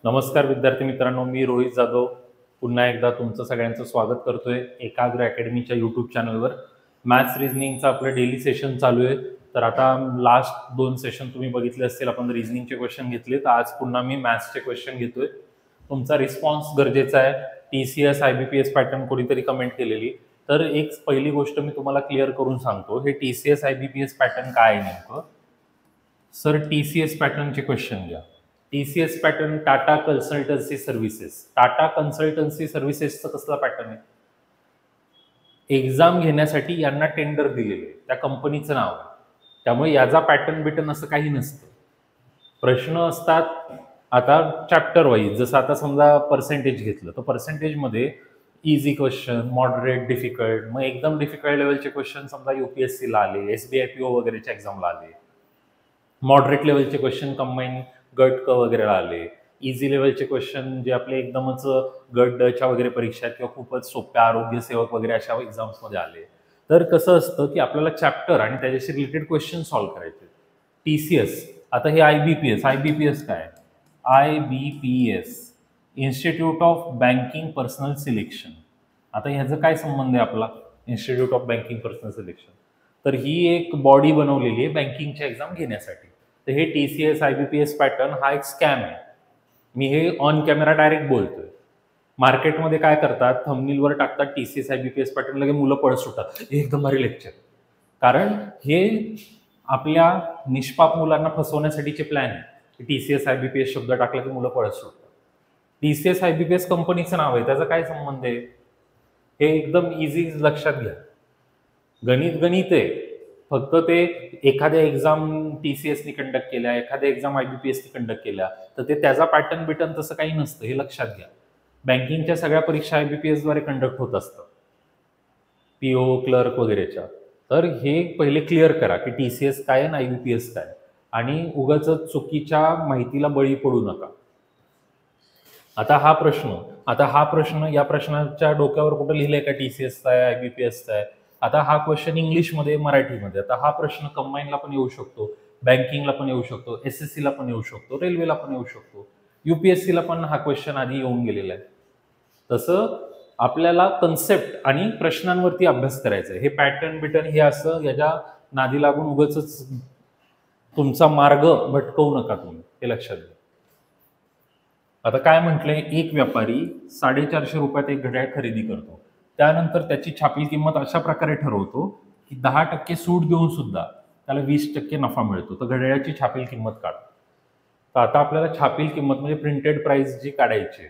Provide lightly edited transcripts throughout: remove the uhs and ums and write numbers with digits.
नमस्कार विद्यार्थी मित्रांनो, मी रोहित जाधव पुन्हा एकदा तुमचं सगळ्यांचं स्वागत करतोय एकाग्र अकॅडमीच्या यूट्यूब चॅनलवर. मॅथ्स रिझनिंगचं आपलं डेली सेशन चालू आहे. तर आता लास्ट 2 सेशन तुम्ही बघितले असतील, आपण रिझनिंगचे क्वेश्चन घेतले. तर आज पुन्हा मी मॅथ्सचे क्वेश्चन घेतोय. तुमचा रिस्पॉन्स गरजेचा आहे. TCS IBPS पॅटर्न कोणीतरी कमेंट केलेली. तर एक पहिली गोष्ट मी तुम्हाला क्लिअर करून सांगतो, हे TCS IBPS पॅटर्न काय आहे नेमकं. सर TCS पॅटर्नचे क्वेश्चन घ्या. TCS pattern Tata Consultancy Services. Tata Consultancy सर्व्हिसेसचं कसला पॅटर्न आहे? एक्झाम घेण्यासाठी यांना टेंडर दिलेले, त्या कंपनीचं नाव आहे. त्यामुळे याचा पॅटर्न बिटर्न असं काही नसतं. प्रश्न असतात आता चॅप्टर वाईज. जसं आता समजा पर्सेंटेज घेतलं तर पर्सेंटेजमध्ये इझी क्वेश्चन, मॉडरेट, डिफिकल्ट, मग एकदम डिफिकल्ट लेवलचे क्वेश्चन समजा UPSCला आले, SBI PO वगैरेच्या एक्झामला आले. मॉडरेट लेवलचे क्वेश्चन कंबाईन गट क वगैरे आले. इझी लेवलचे क्वेश्चन जे आपले एकदमच गट डच्या वगैरे परीक्षा किंवा खूपच सोप्या आरोग्य सेवक वगैरे अशा एक्झाम्समध्ये आले. तर कसं असतं की आपल्याला चॅप्टर आणि त्याच्याशी रिलेटेड क्वेश्चन सॉल्व्ह करायचे. TCS आता हे IBPS काय? IBPS institute of banking personal selection. आता ह्याचं काय संबंध आहे आपला institute of banking personal selection? तर ही एक बॉडी बनवलेली आहे बँकिंगच्या एक्झाम घेण्यासाठी. तर हे TCS IBPS पॅटर्न हा एक स्कॅम आहे. मी हे ऑन कॅमेरा डायरेक्ट बोलतोय. मार्केटमध्ये काय करतात, थंबनेलवर टाकतात TCS IBPS पॅटर्न, लगे मुलं पळत सुटतात, एकदम भारी लेक्चर. कारण हे आपल्या निष्पाप मुलांना फसवण्यासाठीचे प्लॅन आहे. TCS IBPS शब्द टाकला की मुलं पळत सुटतात. TCS IBPS कंपनीचं नाव आहे, त्याचा काय संबंध आहे? हे एकदम इझी लक्षात घ्या. गणित आहे. फक्त ते एखाद्या एक्झाम TCSनी कंडक्ट केल्या, एखाद्या एक्झाम IBPSनी कंडक्ट केल्या, तर ते त्याचा पॅटर्न बिटर्न तसं काही नसतं, हे लक्षात घ्या. बँकिंगच्या सगळ्या परीक्षा IBPS द्वारे कंडक्ट होत असतं, PO क्लर्क वगैरेच्या. तर हे पहिले क्लिअर करा की TCS काय आणि IBPS काय, आणि उगाच चुकीच्या माहितीला बळी पडू नका. आता हा प्रश्न या प्रश्नाच्या डोक्यावर कुठं लिहिलंय का TCSचा आहे, IBPSचा आहे? आता हा क्वेश्चन इंग्लिशमध्ये, मराठीमध्ये. आता हा प्रश्न कंबाईनला पण येऊ शकतो, बँकिंगला पण येऊ शकतो, SSCला पण येऊ शकतो, रेल्वेला पण येऊ शकतो, UPSCला पण हा क्वेश्चन आधी येऊन गेलेला आहे. तसं आपल्याला कन्सेप्ट आणि प्रश्नांवरती अभ्यास करायचा आहे. हे पॅटर्न बिटर्न हे असं याच्या नादी लागून उगाच तुमचा मार्ग भटकवू नका तुम्ही, हे लक्षात घ्या. आता काय म्हटलंय, एक व्यापारी 450 रुपयात एक घड्याळ खरेदी करतो. त्यानंतर त्याची छापील किंमत अशा प्रकारे ठरवतो की 10% सूट देऊन सुद्धा त्याला 20% नफा मिळतो. तर घड्याळाची छापील किंमत काढ. तर आता आपल्याला छापील किंमत म्हणजे प्रिंटेड प्राइस जी काढायची आहे,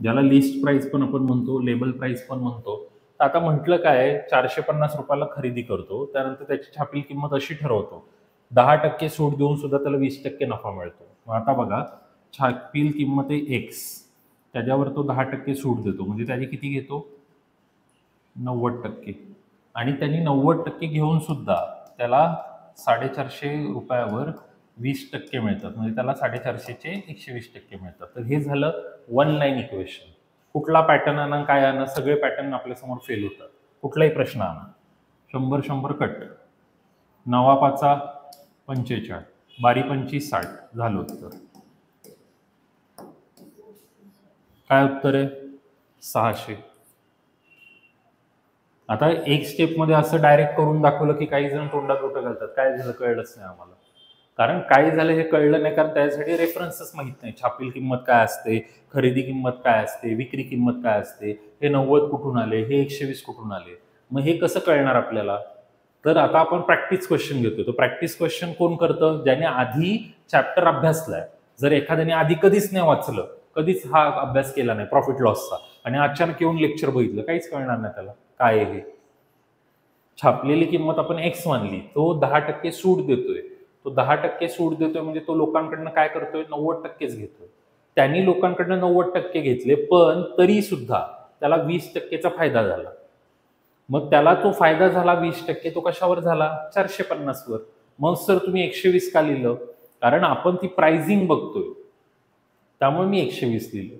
ज्याला लिस्ट प्राइस पण आपण म्हणतो, लेबल प्राइस पण म्हणतो. तर आता म्हटलं काय, 450 रुपयाला खरेदी करतो, त्यानंतर त्याची छापील किंमत अशी ठरवतो, 10% सूट देऊन सुद्धा त्याला 20% नफा मिळतो. मग आता बघा, छापील किंमत आहे X, त्याच्यावर तो 10% सूट देतो, म्हणजे त्याची किती घेतो? 90%. आणि त्यांनी 90% घेऊन सुद्धा त्याला 450 रुपयावर 20% मिळतात, म्हणजे त्याला 450चे 120% मिळतात. तर हे झालं वन लाईन इक्वेशन. कुठला पॅटर्न आणा, काय आणा, सगळे पॅटर्न आपल्यासमोर फेल होतात. कुठलाही प्रश्न आणा, 100 कट. 9 5 45, 12 25 60 झालं उत्तर. काय उत्तर आहे? 600. आता एक स्टेपमध्ये असं डायरेक्ट करून दाखवलं की काही जण तोंडात बोटं घालतात, काय झालं कळलंच नाही आम्हाला. कारण काय झालं हे कळलं नाही, कारण त्यासाठी रेफरन्सच माहित नाही. छापील किंमत काय असते, खरेदी किंमत काय असते, विक्री किंमत काय असते, हे 90 कुठून आले, हे 120 कुठून आले, मग हे कसं कळणार आपल्याला? तर आता आपण प्रॅक्टिस क्वेश्चन घेतो. तो प्रॅक्टिस क्वेश्चन कोण करतं? ज्याने आधी चॅप्टर अभ्यासलाय. जर एखाद्याने आधी कधीच नाही वाचलं, कधीच हा अभ्यास केला नाही प्रॉफिट लॉसचा, आणि अचानक येऊन लेक्चर बघितलं, काहीच कळणार नाही त्याला काय आहे. छापलेली किंमत आपण X मानली, तो 10% सूट देतोय. तो 10% सूट देतोय म्हणजे तो लोकांकडनं काय करतोय? 90%च घेतोय. त्यांनी लोकांकडनं 90% घेतले, पण तरी सुद्धा त्याला 20%चा फायदा झाला. मग त्याला तो फायदा झाला 20%, तो कशावर झाला? 450 वर. मग सर तुम्ही 120 का लिहिलं? कारण आपण ती प्राइसिंग बघतोय, त्यामुळे मी 120 लिहिलं.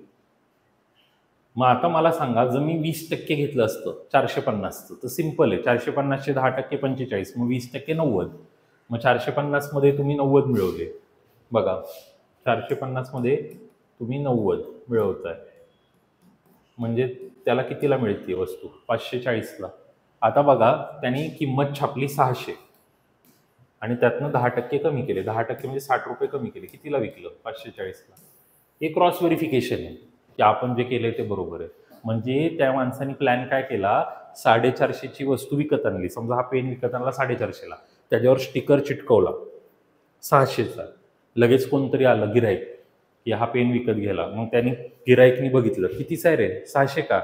मग आता मला सांगा, जर मी 20% घेतलं असतं 450चं, तर सिंपल आहे. 450चे 10% 45, मग 20% 90. मग 450 मध्ये तुम्ही 90 मिळवले. बघा, 450 मध्ये तुम्ही 90 मिळवताय, म्हणजे त्याला कितीला मिळते वस्तू? 540ला. आता बघा, त्यांनी किंमत छापली 600 आणि त्यातनं 10% कमी केले. 10% म्हणजे 60 रुपये कमी केले. कितीला विकलं? 540ला. हे क्रॉस व्हेरिफिकेशन आहे की आपण जे केलंय ते बरोबर आहे. म्हणजे त्या माणसाने प्लॅन काय केला, 450ची वस्तू विकत आणली. समजा हा पेन विकत आणला 450ला, त्याच्यावर स्टिकर चिटकवला 600चा. लगेच कोणतरी आलं गिराईक की हा पेन विकत गेला. मग त्यांनी गिराईकनी बघितलं, कितीचा आहे रे? 600 का?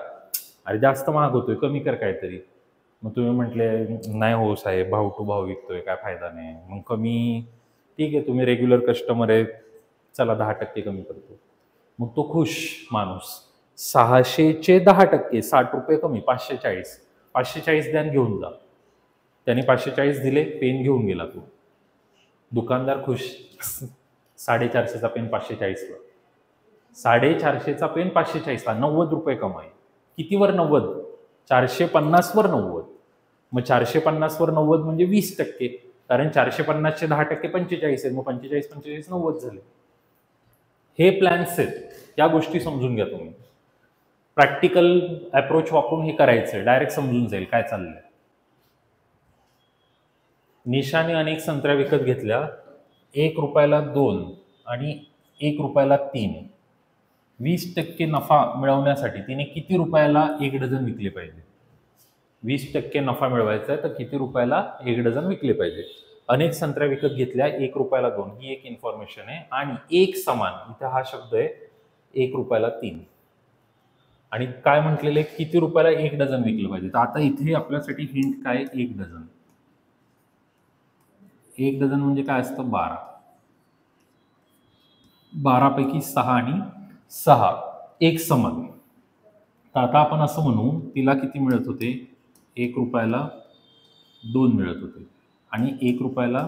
अरे जास्त महाग होतोय, कमी कर काहीतरी. मग तुम्ही म्हटले, नाही हो साहेब, भाव टू भाव विकतोय, काय फायदा नाही. मग कमी, ठीक आहे तुम्ही रेग्युलर कस्टमर आहे, चला 10% कमी करतो. मग तो खुश माणूस. 600चे 10%, 60 रुपये कमी, 540. 540 द्या आणि घेऊन जा. त्याने 540 दिले, पेन घेऊन गेला तो. दुकानदार खुश. 450चा पेन 540ला. 450चा पेन 540ला, 90 रुपये कमाई. कितीवर 90? 450वर 90. मग 450वर 90 म्हणजे 20%. कारण 450चे 10% 45 आहेत. मग 45 45 90 झाले. हे प्लॅन्स आहेत. या गोष्टी समजून घ्या तुम्ही. प्रॅक्टिकल अप्रोच वापरून हे करायचं, डायरेक्ट समजून जाईल काय चाललंय. निशाने अनेक संत्र्या विकत घेतल्या. 1 रुपयाला 2 आणि 1 रुपयाला 3. 20% नफा मिळवण्यासाठी तिने किती रुपयाला 1 डझन विकले पाहिजे? 20% नफा मिळवायचा आहे तर किती रुपयाला 1 डझन विकले पाहिजे? अनेक संत्र्या विकत घेतल्या, 1 रुपयाला 2, ही एक इन्फॉर्मेशन आहे. आणि एक समान, इथं हा शब्द आहे 1 रुपयाला 3. आणि काय म्हटलेलं आहे, किती रुपयाला 1 डझन विकलं पाहिजे? तर आता इथे आपल्यासाठी हिंट काय? 1 डझन. 1 डझन म्हणजे काय असतं? 12. 12 पैकी 6 आणि 6 एक समान. तर आता आपण असं म्हणू, तिला किती मिळत होते? 1 रुपयाला 2 मिळत होते आणि 1 रुपयाला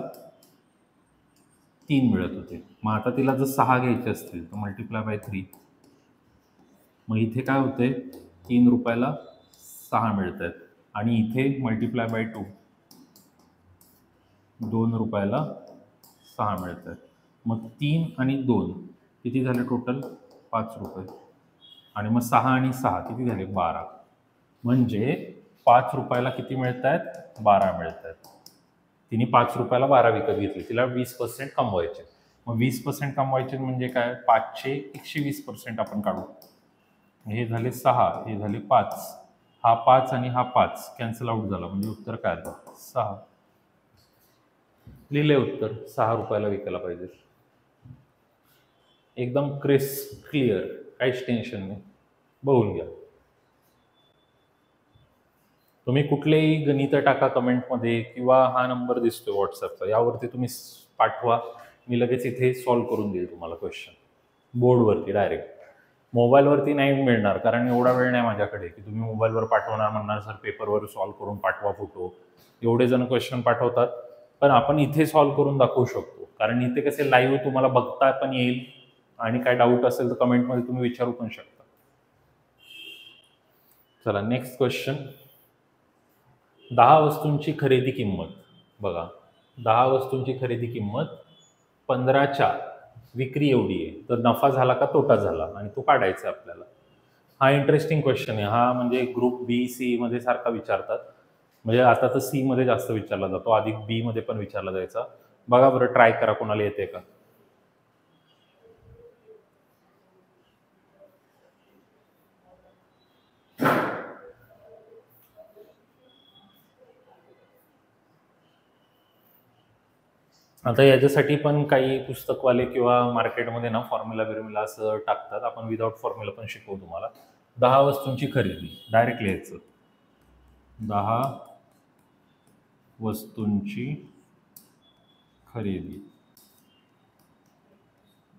3 मिळत होते. मग आता तिला जर 6 घ्यायचे असतील तर मल्टिप्लाय बाय 3. मग इथे काय होते? 3 रुपयाला 6 मिळत आहेत आणि इथे मल्टिप्लाय बाय 2, 2 रुपयाला 6 मिळत आहेत. मग 3 आणि 2 किती झाले टोटल? 5 रुपये. आणि मग 6 आणि 6 किती झाले? 12. म्हणजे 5 रुपयाला किती मिळत आहेत? 12 मिळत आहेत. तिने 5 रुपयाला 12 विकत घेतली. तिला 20% कमवायचे. मग 20% कमवायचे म्हणजे काय? 5चे 120% आपण काढू. हे झाले 6, हे झाले 5. हा 5 आणि हा 5 कॅन्सल आउट झाला, म्हणजे उत्तर काय आलं? 6. लिहिले उत्तर. 6 रुपयाला विकायला पाहिजे. एकदम क्रिस्प क्लिअर, काहीच टेन्शन नाही. बघून घ्या. तुम्ही कुठलेही गणित टाका कमेंटमध्ये किंवा हा नंबर दिसतोय व्हॉट्सअपचा, यावरती तुम्ही पाठवा. मी लगेच इथे सॉल्व्ह करून देईल तुम्हाला क्वेश्चन बोर्डवरती डायरेक्ट. मोबाईलवरती नाही मिळणार, कारण एवढा वेळ नाही माझ्याकडे की तुम्ही मोबाईलवर पाठवणार, म्हणणार सर पेपरवर सॉल्व्ह करून पाठवा फोटो. एवढे जण क्वेश्चन पाठवतात. पण आपण इथे सॉल्व्ह करून दाखवू शकतो, कारण इथे कसे लाईव्ह तुम्हाला बघता पण येईल आणि काय डाऊट असेल तर कमेंटमध्ये तुम्ही विचारू पण शकता. चला नेक्स्ट क्वेश्चन. 10 वस्तूंची खरेदी किंमत. बघा, 10 वस्तूंची खरेदी किंमत 15च्या विक्री एवढी आहे. तर नफा झाला का तोटा झाला, आणि तो काढायचा आपल्याला. हा इंटरेस्टिंग क्वेश्चन आहे. हा म्हणजे ग्रुप बी सी मध्ये सारखा विचारतात. म्हणजे आता तर सी मध्ये जास्त विचारला जातो, आधी बी मध्ये पण विचारला जायचा. बघा बरं, ट्राय करा कोणाला येते का. आता याच्यासाठी पण काही पुस्तकवाले किंवा मार्केटमध्ये ना फॉर्म्युला बिर्म्युला असं टाकतात. आपण विदाउट फॉर्म्युला पण शिकवू तुम्हाला. 10 वस्तूंची खरेदी डायरेक्ट लिहायचं. 10 वस्तूंची खरेदी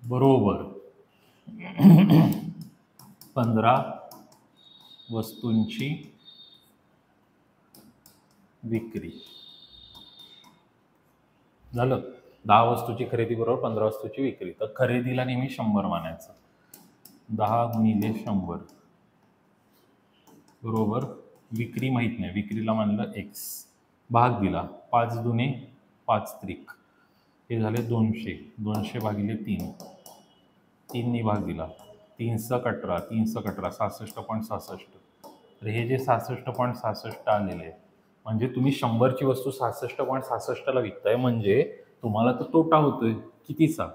बरोबर 15 वस्तूंची विक्री. झालं. 10 वस्तूची खरेदी बरोबर 15 वस्तूची विक्री. तर खरेदीला नेहमी 100 मानायचं. 10 गुणिले 100 बरोबर विक्री माहीत नाही, विक्रीला मानलं x, भाग दिला 5 दुने 5 त्रिक, हे झाले 200. 200 भागिले 3 3 भाग दिला, 3 × 18, 3 × 18 66.66. तर हे जे 66.66 आलेले आहे, म्हणजे तुम्ही 100ची वस्तू 66.66ला विकताय, म्हणजे तुम्हाला तर तोटा होतोय कितीचा?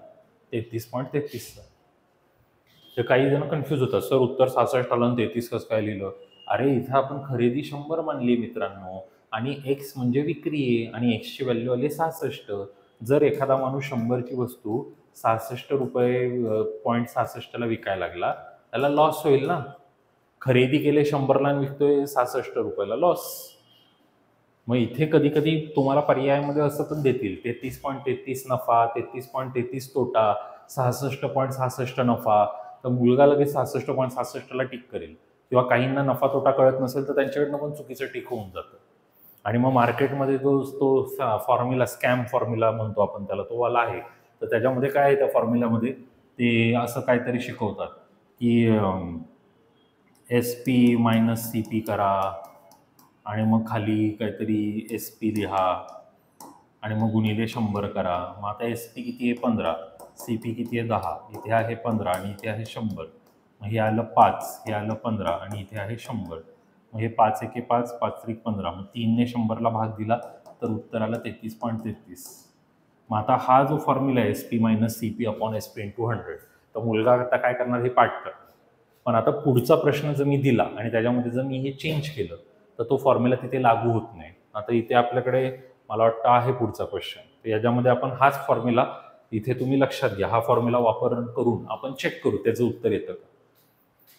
33.33चा. तर काही जण कन्फ्यूज होतात, सर उत्तर 66 आलं आणि 33 कसं काय लिहिलं? अरे इथं आपण खरेदी 100 मानली मित्रांनो, आणि एक्स म्हणजे विक्री आहे, आणि एक्सची व्हॅल्यू आली 66. जर एखादा माणूस 100ची वस्तू 66 रुपये पॉईंट 66ला विकायला लागला, त्याला लॉस होईल ना. खरेदी केले 100ला आणि विकतोय 66 रुपयाला, लॉस. मग इथे कधी कधी तुम्हाला पर्यायामध्ये असं पण देतील, 33.33 नफा, 33.33 तोटा, 66.66 नफा. तर मुलगा लगेच 66.66ला टिक करेल. किंवा काहींना नफा तोटा कळत नसेल तर त्यांच्याकडनं पण चुकीचं टिक होऊन जातं. आणि मग मार्केटमध्ये तो फॉर्म्युला, स्कॅम फॉर्म्युला म्हणतो आपण त्याला, तो वाला आहे. तर त्याच्यामध्ये काय आहे, त्या फॉर्म्युल्यामध्ये ते असं काहीतरी शिकवतात की SP - CP करा, आणि मग खाली काहीतरी SP लिहा, आणि मग गुणिले 100 करा. मग आता SP किती आहे? 15. CP किती आहे? 10. इथे आहे 15 आणि इथे आहे 100. मग हे आलं 5, हे आलं 15 आणि इथे आहे 100. मग हे 5 एके 5, 5 त्रिक 15. मग 3ने 100ला भाग दिला तर उत्तर आलं 33.33. मग आता हा जो फॉर्म्युला आहे SP - CP अपॉन SP × 100, तर मुलगा आता काय करणार, हे पाठ कर. पण आता पुढचा प्रश्न जर मी दिला आणि त्याच्यामध्ये जर मी हे चेंज केलं तर तो फॉर्म्युला तिथे लागू होत नाही. आता इथे आपल्याकडे मला वाटतं आहे पुढचा क्वेश्चन, तर याच्यामध्ये आपण हाच फॉर्म्युला इथे तुम्ही लक्षात घ्या, हा फॉर्म्युला वापरून करून आपण चेक करू त्याचं उत्तर येतं का.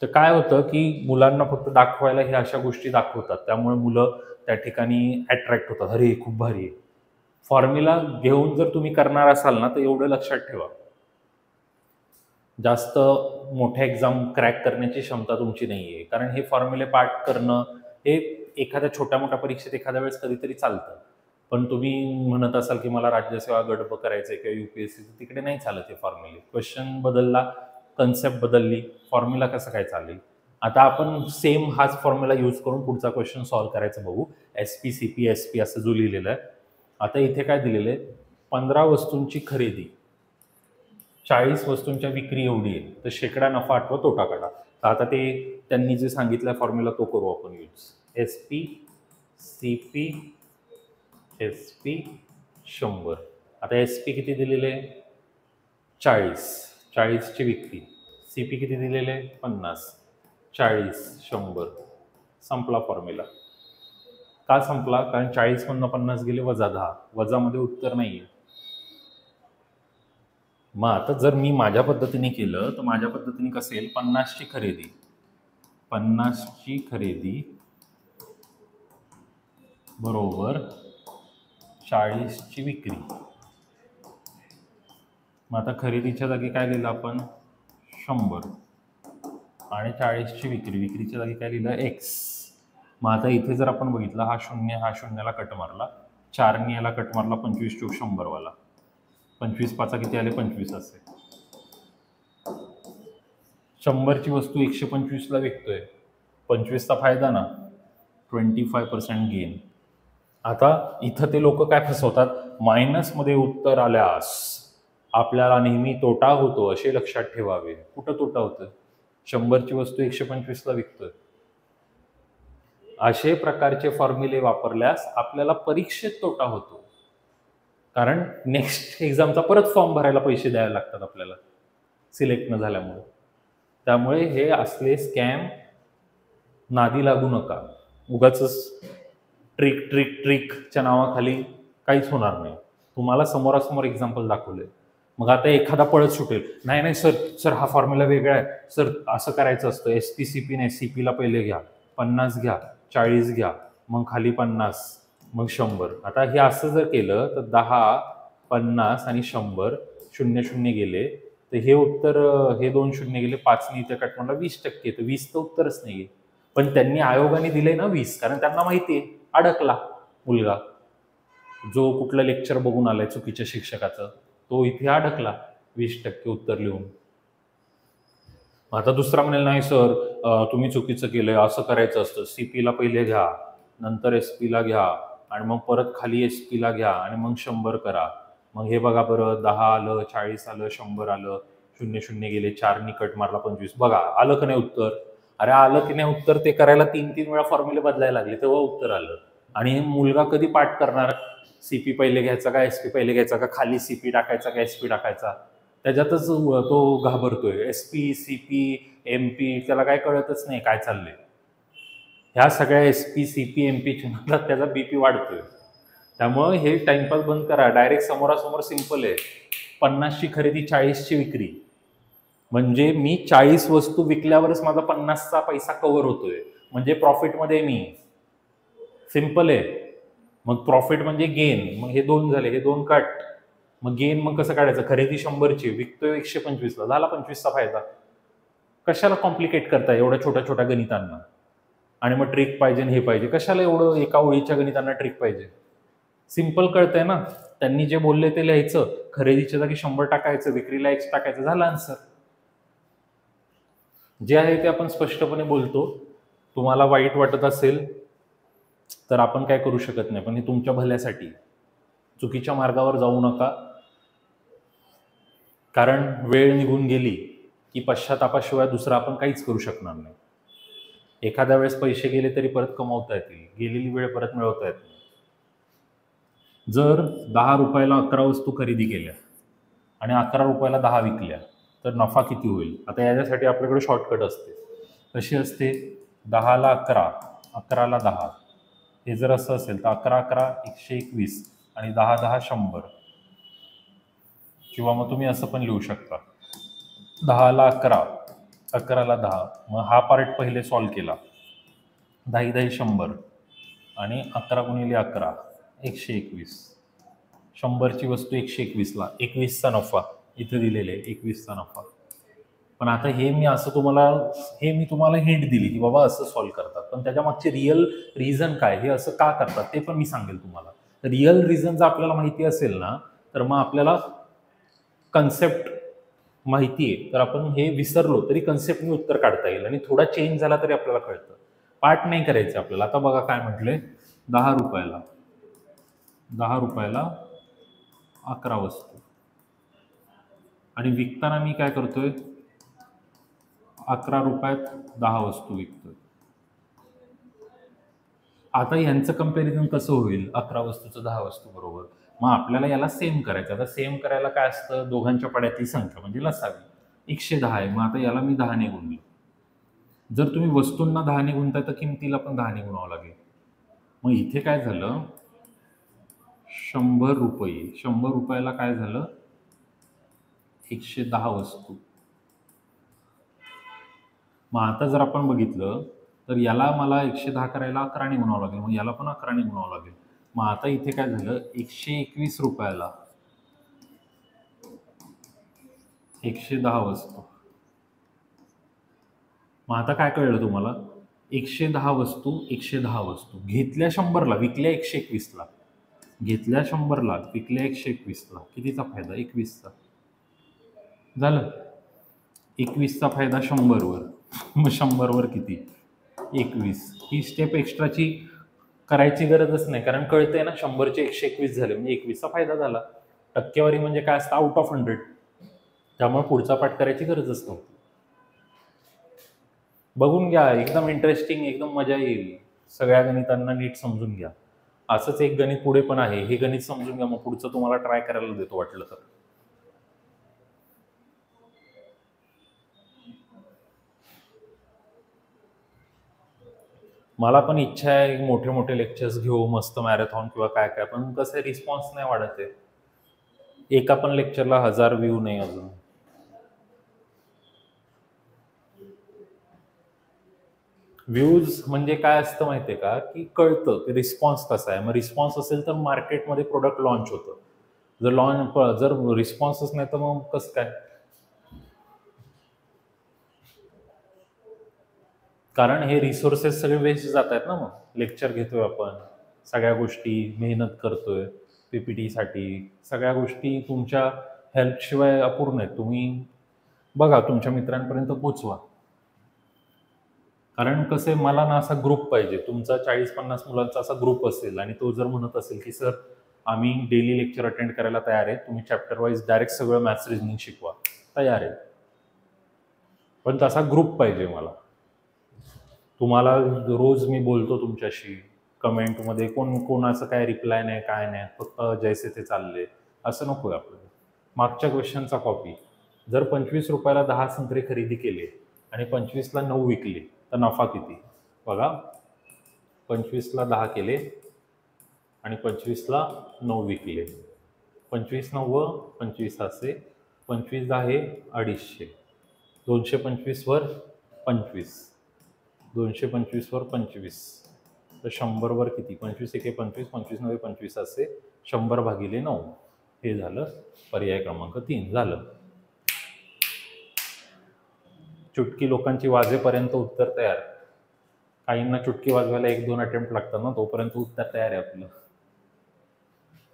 तर काय होतं की मुलांना फक्त दाखवायला हे अशा गोष्टी दाखवतात, त्यामुळे मुलं त्या ठिकाणी अट्रॅक्ट होतात, अरे खूप भारी आहे. फॉर्म्युला घेऊन जर तुम्ही करणार असाल ना, तर एवढं लक्षात ठेवा, जास्त मोठ्या एक्झाम क्रॅक करण्याची क्षमता तुमची नाही आहे. कारण हे फॉर्म्युले पाठ करणं हे एखाद्या छोट्या मोठ्या परीक्षेत एखाद्या वेळेस कधीतरी चालतं. पण तुम्ही म्हणत असाल की मला राज्यसेवा गडप करायचं किंवा UPSC, तिकडे नाही चालत हे फॉर्म्युले. क्वेश्चन बदलला, कन्सेप्ट बदलली, फॉर्म्युला कसं काय चालेल. आता आपण सेम हाच फॉर्म्युला यूज करून पुढचा क्वेश्चन सॉल्व्ह करायचं बघू. SP CP SP असं जो लिहिलेलं आहे. आता इथे काय दिलेलं आहे, 15 वस्तूंची खरेदी, 40 वस्तूंच्या विक्री एवढी आहे, तर शेकडा नफा अथवा तोटा काढा. तर आता ते त्यांनी जे सांगितलं फॉर्म्युला तो करू आपण यूज. SP CP SP 100. आता SP किती दिलेले? 40. 40ची विक्री. CP किती दिलेले? 50. 40 100. संपला फॉर्म्युला. का संपला? कारण 40 मधनं 50 गेले वजा 10. वजामध्ये उत्तर नाहीये. मग आता जर मी माझ्या पद्धतीने केलं तर माझ्या पद्धतीने कसं येईल, 50ची खरेदी, 50ची खरेदी बरोबर 40ची विक्री. मग आता खरेदीच्या जागी काय लिहिलं आपण? 100. आणि 40ची विक्री, विक्रीच्या जागी काय लिहिलं? X. मग आता इथे जर आपण बघितलं, हा 0 हा 0ला कट मारला, 4ने याला कट मारला, 25 × 100 वाला, 25 पाचा किती आले? 25 असे. 100ची वस्तू 125ला विकतोय, 25चा फायदा ना, 25% गेन. आता इथं ते लोक काय फसवतात, मायनसमध्ये उत्तर आल्यास आपल्याला नेहमी तोटा होतो असे लक्षात ठेवावे. कुठं तोटा होतं? 100ची वस्तू 125ला विकतोय. असे प्रकारचे फॉर्म्युले वापरल्यास आपल्याला परीक्षेत तोटा होतो, कारण नेक्स्ट एक्झामचा परत फॉर्म भरायला पैसे द्यायला लागतात आपल्याला सिलेक्ट न झाल्यामुळे. त्यामुळे हे असले स्कॅम नादी लागू नका. उगाचच ट्रिकच्या नावाखाली काहीच होणार नाही. तुम्हाला समोरासमोर एक्झाम्पल दाखवले, मग आता एखादा पळत सुटेल, नाही नाही सर हा फॉर्म्युला वेगळा आहे सर, असं करायचं असतं, SP CP नाही, CPला पहिले घ्या, 50 घ्या, 40 घ्या, मग खाली 50, मग 100. आता हे असं जर केलं तर 10, 50 आणि 100 0 गेले, तर हे उत्तर, हे 2 0 गेले, 5ने इथे कट म्हणला 20%. तर 20 तर उत्तरच नाही. पण त्यांनी आयोगाने दिले ना 20, कारण त्यांना माहिती आहे अडकला मुलगा, जो कुठलं लेक्चर बघून आलाय चुकीच्या शिक्षकाचं, तो इथे अडकला 20% उत्तर लिहून. आता दुसरा म्हणेल, नाही सर तुम्ही चुकीचं केलंय, असं करायचं असतं, CPला पहिले घ्या, नंतर SPला घ्या, आणि मग परत खाली SPला घ्या, आणि मग 100 करा. मग हे बघा बरं, 10 आलं, 40 आलं, 100 आलं, शून्य शून्य गेले, 4 कट मारला 25. बघा आलं का नाही उत्तर? अरे आलं की नाही उत्तर? ते करायला 3 वेळा फॉर्म्युले बदलायला लागले तेव्हा उत्तर आलं. आणि मुलगा कधी पाठ करणार? सीपी पहिले घ्यायचा का एसपी पहिले घ्यायचा का, खाली सीपी टाकायचा का एसपी टाकायचा, त्याच्यातच तो घाबरतोय. एसपी सीपी एमपी त्याला काय कळतच नाही काय चाललंय. ह्या सगळ्या एसपी सीपी एमपीच्या नादात त्याचा बीपी वाढतोय. त्यामुळं हे टाइमपास बंद करा. डायरेक्ट समोरासमोर सिंपल आहे. 50ची खरेदी 40ची विक्री, म्हणजे मी 40 वस्तू विकल्यावरच माझा 50चा पैसा कव्हर होतोय, म्हणजे प्रॉफिटमध्ये मी. सिंपल आहे. मग प्रॉफिट म्हणजे गेन. मग हे 2 झाले, हे 2 कट. मग गेन मग कसं काढायचं? खरेदी 100ची, विकतोय 125ला, झाला 25चा फायदा. कशाला कॉम्प्लिकेट करताय एवढ्या छोट्या छोट्या गणितांना? आणि मग ट्रिक पाहिजे हे पाहिजे, कशाला एवढं एका ओळीच्या गणितांना ट्रिक पाहिजे? सिंपल कळतंय ना. त्यांनी जे बोलले ते लिहायचं, खरेदीच्या जागी 100 टाकायचं, विक्रीला X टाकायचं, झालं आन्सर. जे आहे ते आपण स्पष्टपणे बोलतो. तुम्हाला वाईट वाटत असेल तर आपण काय करू शकत नाही, पण हे तुमच्या भल्यासाठी. चुकीच्या मार्गावर जाऊ नका, कारण वेळ निघून गेली की पश्चातापाशिवाय दुसरं आपण काहीच करू शकणार नाही. एखाद्या वेळेस पैसे गेले तरी परत कमवता येतील, गेलेली वेळ परत मिळवता येत नाही. जर 10 रुपयाला 11 वस्तू खरेदी केल्या आणि 11 रुपयाला 10 विकल्या तर नफा किती होईल? आता याच्यासाठी आपल्याकडे शॉर्टकट असते. कशी असते? 10ला 11, 11ला 10. हे जर असं असेल तर 11 11 121 आणि 10 10 100. किंवा मग तुम्ही असं पण लिहू शकता, 10ला 11, 11ला 10. मग हा पार्ट पहिले सॉल्व केला, 10 10 100 आणि 11 गुणिले 11 121. 100ची वस्तू 121ला, 21चा नफा इथे दिलेले, 21चा नफा. पण आता हे मी तुम्हाला हिंट दिली की बाबा असं सॉल्व करतात, पण त्याच्या मागचे रिअल रिझन काय, हे असं का करतात ते पण मी सांगेल तुम्हाला. रिअल रिझन जर आपल्याला माहिती असेल ना, तर मग आपल्याला कन्सेप्ट माहिती आहे, तर आपण हे विसरलो तरी कन्सेप्टने उत्तर काढता येईल आणि थोडा चेंज झाला तरी आपल्याला कळतं. पाठ नाही करायचं आपल्याला. आता बघा काय म्हटले, 10 रुपयाला 11 वस्तू आणि विकताना मी काय करतोय, 11 रुपयात 10 वस्तू विकतोय. आता यांचं कंपॅरिझन कसं होईल? 11 वस्तूचं 10 वस्तू बरोबर. मग आपल्याला याला सेम करायचं. आता सेम करायला काय असतं? दोघांच्या पड्यातली संख्या म्हणजे लसावी. 110 आहे, मग आता याला मी 10 ने गुणलं. जर तुम्ही वस्तूंना 10 ने गुणताय तर किमतीला पण 10 ने गुणावं लागेल. मग इथे काय झालं, 100 रुपये, 100 रुपयाला काय झालं, 110 वस्तू. मग आता जर आपण बघितलं तर याला मला 110 करायला 11 ने गुणावं लागेल, मग याला पण 11 ने गुणावं लागेल. मग आता इथे काय झालं, 121 रुपयाला 110 वस्तू. मग आता काय कळलं तुम्हाला? 110 वस्तू, 110 वस्तू घेतल्या 100ला, विकल्या 121ला. घेतल्या 100ला, विकल्या 121ला. कितीचा फायदा? 21चा. झालं. 21चा फायदा 100वर. मग 100वर किती? 21. ही स्टेप एक्स्ट्राची करायची गरजच नाही, कारण कळतंय ना 100चे 121 झाले म्हणजे 21चा फायदा झाला. टक्केवारी म्हणजे काय असतं? Out of 100. त्यामुळे पुढचा पाठ करायची गरजच नव्हती. बघून घ्या, एकदम इंटरेस्टिंग, एकदम मजा येईल. सगळ्या गणितांना नीट समजून घ्या. असंच एक गणित पुढे पण आहे, हे गणित समजून घ्या, मग पुढचं तुम्हाला ट्राय करायला देतो वाटलं तर. मला पण इच्छा आहे मोठे मोठे लेक्चर्स घेऊ, मस्त मॅरेथॉन किंवा काय काय, पण कसं रिस्पॉन्स नाही वाढत आहे. एका पण लेक्चरला 1000 व्ह्यू नाही अजून. व्ह्यूज म्हणजे काय असतं माहितीये का, की कळतं की रिस्पॉन्स कसा आहे. मग रिस्पॉन्स असेल तर मार्केटमध्ये प्रोडक्ट लॉन्च होतं. जर रिस्पॉन्सच नाही तर मग कसं काय? कारण हे रिसोर्सेस सगळे वेस्ट जात आहेत ना. मग लेक्चर घेतोय आपण, सगळ्या गोष्टी मेहनत करतोय पीपीटीसाठी, सगळ्या गोष्टी तुमच्या हेल्पशिवाय अपूर्ण आहेत. तुम्ही बघा, तुमच्या मित्रांपर्यंत पोचवा. कारण कसं आहे, मला ना असा ग्रुप पाहिजे, तुमचा 40-50 मुलांचा असा ग्रुप असेल आणि तो जर म्हणत असेल की सर आम्ही डेली लेक्चर अटेंड करायला तयार आहे, तुम्ही चॅप्टर वाईज डायरेक्ट सगळं मॅथ्स रिझनिंग शिकवा, तयार आहे, पण तसा ग्रुप पाहिजे मला. तुम्हाला रोज मी बोलतो तुमच्याशी, कमेंटमध्ये कोणाचं काय रिप्लाय नाही, काय नाही, फक्त जैसे ते चालले, असं नको आहे आपल्याला. मागच्या क्वेश्चनचा कॉपी. जर 25 रुपयाला 10 संत्रे खरेदी केले आणि 25ला 9 विकले तर नफा किती? बघा, 25ला 10 केले आणि 25ला 9 विकले. 25×9 25 असे, 25×10 हे 250. 225 वर 25, 225 वर 25, तर 100 वर किती? 25 एके 25, 25×9 25 असे, 100/9. हे झालं पर्याय क्रमांक 3 झालं. चुटकी लोकांची वाजेपर्यंत उत्तर तयार. काहींना चुटकी वाजवायला 1-2 अटेम्प्ट लागतात ना, तोपर्यंत उत्तर तयार आहे आपलं.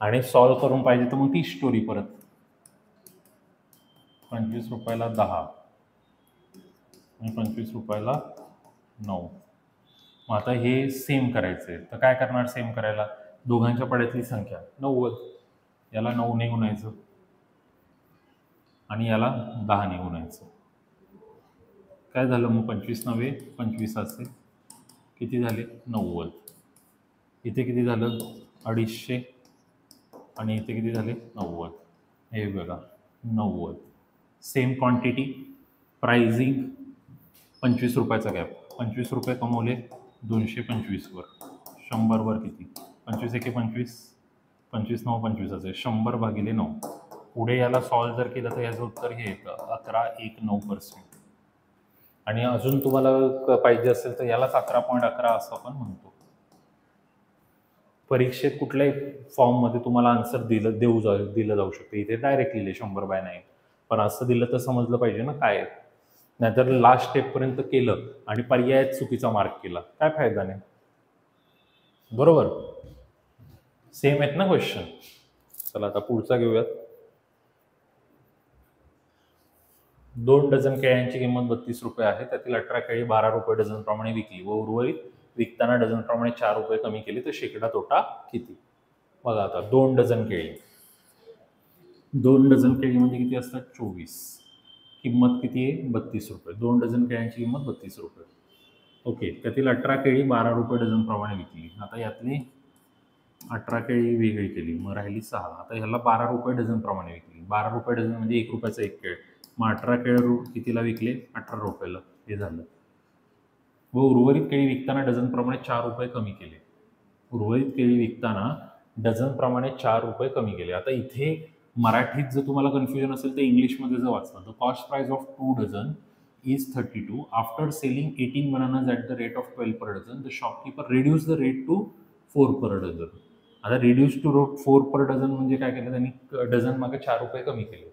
आणि सॉल्व करून पाहिजे तर मग ती स्टोरी परत. 25 रुपयाला 10 आणि 25 रुपयाला 9. मग आता हे सेम करायचं आहे, तर काय करणार सेम करायला? दोघांच्या पड्यातली संख्या 90, याला 9 ने गुणायचं आणि याला 10 ने गुणायचं. काय झालं मग? 25×9 25 असे, किती झाले? 90. इथे किती झालं? 250 आणि इथे किती झाले? 90. हे बघा 90. सेम क्वांटिटी, प्राइसिंग, 25 रुपयाचा गॅप. 25 रुपये कमवले 225 वर, 100 वर किती? 25 एके 25, 25×9 25 असे, 100/9. पुढे याला सॉल्व जर केलं तर याचं उत्तर हे येतं 11.19%. आणि अजून तुम्हाला पाहिजे असेल तर यालाच 11.11 असं आपण म्हणतो. परीक्षेत कुठल्याही फॉर्ममध्ये तुम्हाला आन्सर दिलं जाऊ शकतं. इथे डायरेक्ट लिहिले 100/9, पण असं दिलं तर समजलं पाहिजे ना काय आहे. नाहीतर लास्ट स्टेपपर्यंत केलं आणि पर्यायात चुकीचा मार्क केला, काय फायदा नाही. बरोबर, सेम आहेत ना क्वेश्चन. चला आता पुढचा घेऊयात. 2 डझन केळ्यांची किंमत 32 रुपये आहे. त्यातील 18 केळी 12 रुपये डझन प्रमाणे विकली व उर्वरित विकताना डझन प्रमाणे 4 रुपये कमी केली तर शेकडा तोटा किती? बघा आता 2 डझन केळी, 2 डझन केळी म्हणजे किती असतात? 24. किंमत किती आहे? 32 रुपये. 2 डझन केळ्यांची किंमत 32 रुपये. ओके, त्यातील 18 केळी 12 रुपये डझन प्रमाणे विकली. आता यातली 18 केळी वेगळी केली, मग राहिली 6. आता ह्याला 12 रुपये डझन प्रमाणे विकली. 12 रुपये डझन म्हणजे 1 रुपयाचा 1 केळ. मग 18 केळ कितीला विकले? 18 रुपयाला. हे झालं. व उर्वरित केळी विकताना डझन प्रमाणे 4 रुपये कमी केले. उर्वरित केळी विकताना डझन प्रमाणे 4 रुपये कमी केले. आता इथे मराठीत जर तुम्हाला कन्फ्युजन असेल तर इंग्लिशमध्ये जर वाचलं तर cost price of 2 dozen is 32. After selling 18 bananas at the rate of 12 per dozen, the shopkeeper reduced the rate to 4 per dozen. आता रिड्यूस टू 4 पर डझन म्हणजे काय केलं त्यांनी? डझन मागे 4 रुपये कमी केले.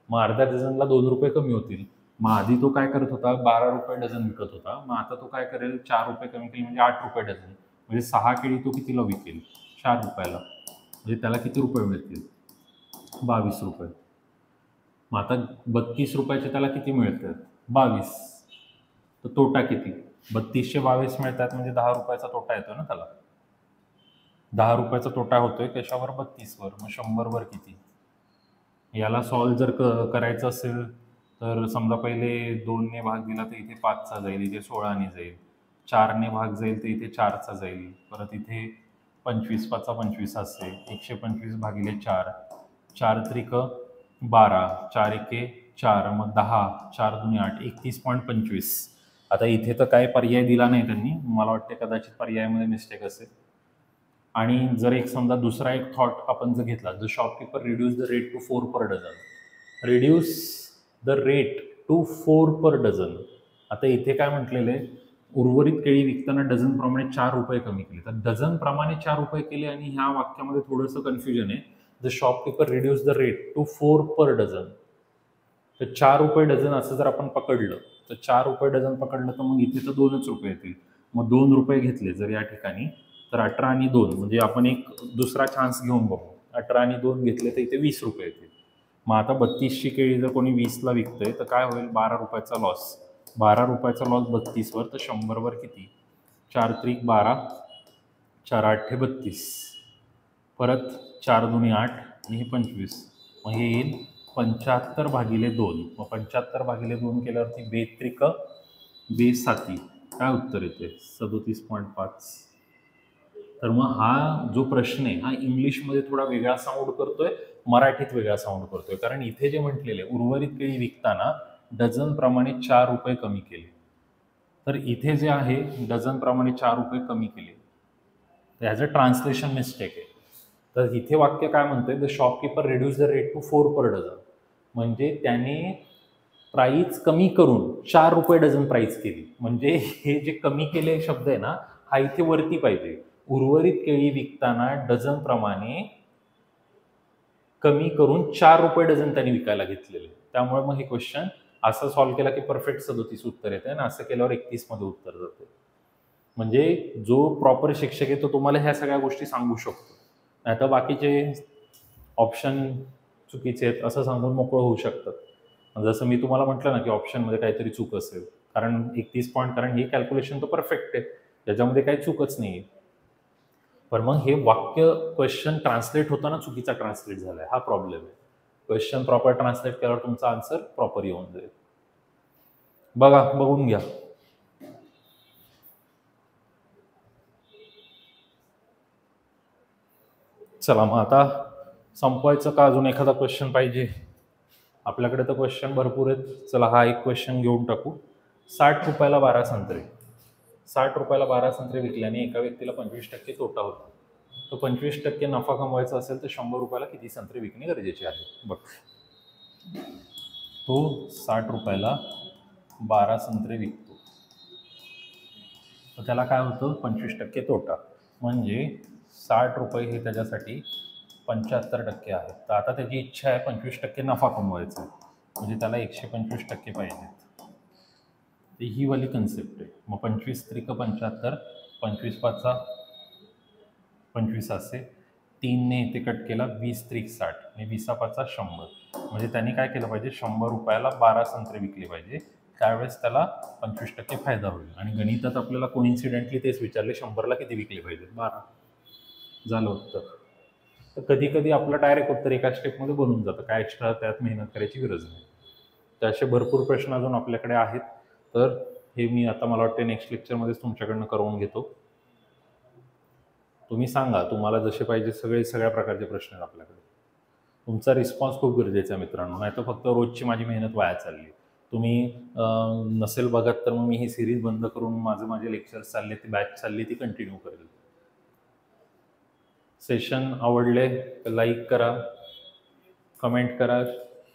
मग अर्ध्या डझनला 2 रुपये कमी होतील. मग आधी तो काय करत होता? 12 रुपये डझन विकत होता. मग आता तो काय करेल? 4 रुपये कमी केले म्हणजे 8 रुपये डझन. म्हणजे 6 केळी तो कितीला विकेल? 4 रुपयाला. म्हणजे त्याला किती रुपये मिळतील? 22 रुपये. मग आता 32 रुपयाचे त्याला किती मिळतात? 22. तर तोटा किती? 32चे 22 मिळतात म्हणजे 10 रुपयाचा तोटा येतो ना त्याला. 10 रुपयाचा तोटा होतोय कशावर? 32 वर. मग 100 वर किती? याला सॉल्व जर करायचं असेल तर समजा पहिले 2 ने भाग दिला तर इथे 5चा जाईल, इथे 16 ने जाईल. 4 ने भाग जाईल तर इथे 4चा जाईल. परत इथे 25 5 25 असेल. 125/4. 4 त्रिक 12, 4 एके 4, मग 10, 4 दुनी 8, 31.25. आता इथे तर काय पर्याय दिला नाही त्यांनी. मला वाटते कदाचित पर्यायामध्ये मिस्टेक असेल. आणि जर एक समजा दुसरा एक थॉट आपण जर घेतला, the shopkeeper reduce the rate to 4 per dozen. Reduce the rate to 4 per dozen. आता इथे काय म्हटलेलं आहे? उर्वरित केळी विकताना डझन प्रमाणे 4 रुपये कमी केले. तर डझन प्रमाणे 4 रुपये केले आणि ह्या वाक्यामध्ये थोडंसं कन्फ्युजन आहे. The shopkeeper reduce the rate to 4 per dozen. तर 4 रुपये डझन असं जर आपण पकडलं तर 4 रुपये डझन पकडलं तर मग इथे तर 2च रुपये येतील. मग 2 रुपये घेतले जर या ठिकाणी तर 18 आणि 2 म्हणजे आपण एक दुसरा चान्स घेऊन बघू. 18 आणि 2 घेतले तर इथे 20 रुपये येतील. मग आता 32ची केळी जर कोणी 20ला विकतंय तर काय होईल? 12 रुपयाचा लॉस. 12 रुपयाचा लॉस 32 वर, तर 100 वर किती? 4 त्रिक 12, 4 8 32. परत 4 दुनी 8 आणि हे 25. मग हे येईल 75 भागिले 2, मग 75 भागिले 2 केल्यावरती 2 त्रिक 2 साती, काय उत्तर येते? 37.5. तर मग हा जो प्रश्न आहे हा इंग्लिशमध्ये थोडा वेगळा साऊंड करतोय, मराठीत वेगळा साऊंड करतोय, कारण इथे जे म्हटलेले उर्वरित केळी विकताना डझन प्रमाणे 4 रुपये कमी केले. तर इथे जे आहे डझन प्रमाणे 4 रुपये कमी केले, ह्याचं ट्रान्सलेशन मिस्टेक आहे. तर इथे वाक्य काय म्हणतंय, the shopkeeper reduce the rate to 4 per dozen, म्हणजे त्याने प्राईस कमी करून 4 रुपये डझन प्राईस केली. म्हणजे हे जे कमी केले शब्द आहे ना, हा इथे वरती पाहिजे. उर्वरित केळी विकताना डझन प्रमाणे कमी करून 4 रुपये डझन त्यांनी विकायला घेतलेले. त्यामुळे मग हे क्वेश्चन असं सॉल्व्ह केला की परफेक्ट 37 उत्तर येते, आणि असं केल्यावर 31 मध्ये उत्तर जाते. म्हणजे जो प्रॉपर शिक्षक आहे तो तुम्हाला ह्या सगळ्या गोष्टी सांगू शकतो, नाही तर बाकीचे ऑप्शन चुकीचे आहेत असं सांगून मोकळं होऊ शकतात. जसं मी तुम्हाला म्हटलं ना की ऑप्शनमध्ये काहीतरी चूक असेल, कारण 31 पॉईंट, कारण हे कॅल्क्युलेशन तर परफेक्ट आहे, त्याच्यामध्ये काही चूकच नाही. पण मग हे वाक्य क्वेश्चन ट्रान्सलेट होताना चुकीचा ट्रान्सलेट झालाय, हा प्रॉब्लेम आहे. क्वेश्चन प्रॉपर ट्रान्सलेट केल्यावर तुमचा आन्सर प्रॉपर येऊन जाईल. बघून घ्या. चला मग आता संपवायचं का अजून एखादा क्वेश्चन पाहिजे? आपल्याकडे तर क्वेश्चन भरपूर आहेत. चला हा एक क्वेश्चन घेऊन टाकू. 60 रुपयाला 12 संत्रे, 60 रुपयाला 12 संत्रे विकल्याने एका व्यक्तीला 25% तोटा होतो. तो 25% नफा कमवायचा असेल तर 100 रुपयाला किती संत्रे विकणे गरजेचे आहे? बघ, तो 60 रुपयाला 12 संत्रे विकतो, तर त्याला काय होतं? 25% तोटा, म्हणजे 60 रुपये हे त्याच्यासाठी 75% आहेत. तर आता त्याची इच्छा आहे 25% नफा कमवायचा, म्हणजे त्याला 125% पाहिजेत. ही वाली कन्सेप्ट आहे. मग 25 त्रिक 75, 25 पाचा 25 असे, 3ने इथे कट केला, 20 त्रिक 60 आणि 20 पाचा 100. म्हणजे त्यांनी काय केलं पाहिजे? 100 रुपयाला 12 संत्रे विकले पाहिजे, त्यावेळेस त्याला 25% फायदा होईल. आणि गणितात आपल्याला कोइन्सिडेंटली तेच विचारले, 100ला किती विकले पाहिजे? 12. झालं उत्तर. तर कधी कधी आपलं डायरेक्ट उत्तर एका स्टेपमध्ये बनून जातं, काय एक्स्ट्रा त्यात मेहनत करायची गरज नाही. तर असे भरपूर प्रश्न अजून आपल्याकडे आहेत, तर हे मी आता मला वाटते नेक्स्ट लेक्चरमध्येच तुमच्याकडनं करवून घेतो. तुम्ही सांगा तुम्हाला जसे पाहिजे, सगळ्या प्रकारचे प्रश्न आहेत आपल्याकडे. तुमचा रिस्पॉन्स खूप गरजेचा आहे मित्रांनो, नाही तर फक्त रोजची माझी मेहनत वाया चालली. तुम्ही नसेल बघत तर मग मी ही सिरीज बंद करून माझे लेक्चर्स चालले, ती बॅच चालली, ती कंटिन्यू करेल. सेशन आवडले तर लाईक करा, कमेंट करा,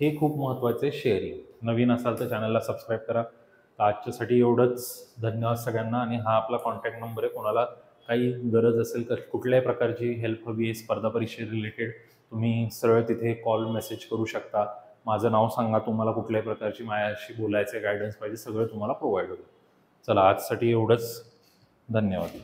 हे खूप महत्त्वाचं आहे. शेअरिंग. नवीन असाल तर चॅनलला सबस्क्राईब करा. आजच्यासाठी एवढंच. धन्यवाद सगळ्यांना. आणि हा आपला कॉन्टॅक्ट नंबर आहे, कोणाला काही गरज असेल तर कुठल्याही प्रकारची हेल्प हवी आहे स्पर्धा परीक्षे रिलेटेड, तुम्ही सरळ तिथे कॉल मेसेज करू शकता. माझं नाव सांगा, तुम्हाला कुठल्याही प्रकारची माझ्याशी बोलायचं गायडन्स पाहिजे, सगळं तुम्हाला प्रोव्हाइड होईल. चला आजसाठी एवढंच. धन्यवाद.